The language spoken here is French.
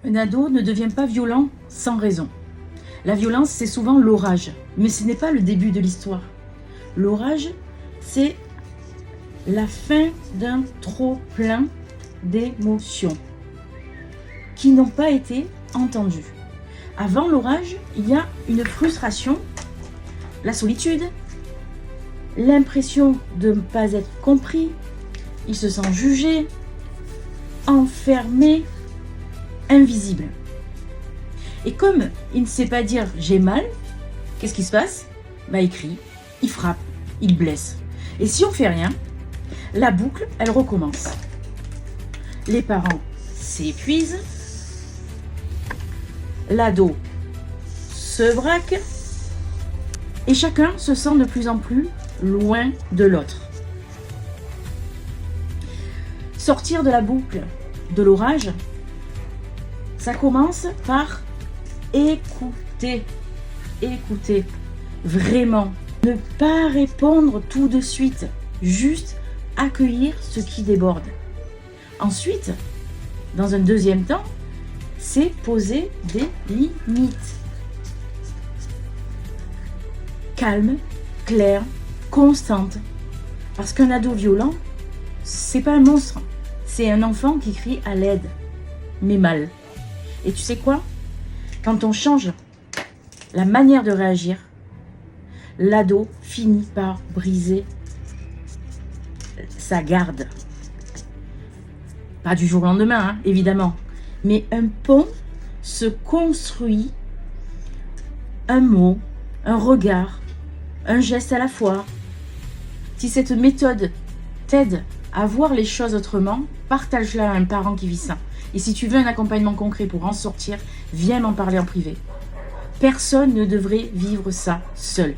Un ado ne devient pas violent sans raison. La violence, c'est souvent l'orage, mais ce n'est pas le début de l'histoire. L'orage, c'est la fin d'un trop-plein d'émotions qui n'ont pas été entendues. Avant l'orage, il y a une frustration, la solitude, l'impression de ne pas être compris, il se sent jugé, enfermé, invisible. Et comme il ne sait pas dire j'ai mal, qu'est-ce qui se passe? Il crie, il frappe, il blesse. Et si on fait rien, la boucle, elle recommence. Les parents s'épuisent, l'ado se braque et chacun se sent de plus en plus loin de l'autre. Sortir de la boucle de l'orage, ça commence par écouter. Écouter, vraiment. Ne pas répondre tout de suite, juste accueillir ce qui déborde. Ensuite, dans un deuxième temps, c'est poser des limites. Calme, claire, constante. Parce qu'un ado violent, c'est pas un monstre, c'est un enfant qui crie à l'aide, mais mal. Et tu sais quoi? Quand on change la manière de réagir, l'ado finit par briser sa garde. Pas du jour au lendemain, hein, évidemment. Mais un pont se construit, un mot, un regard, un geste à la fois. Si cette méthode t'aide à voir les choses autrement, partage-la à un parent qui vit ça. Et si tu veux un accompagnement concret pour en sortir, viens m'en parler en privé. Personne ne devrait vivre ça seul.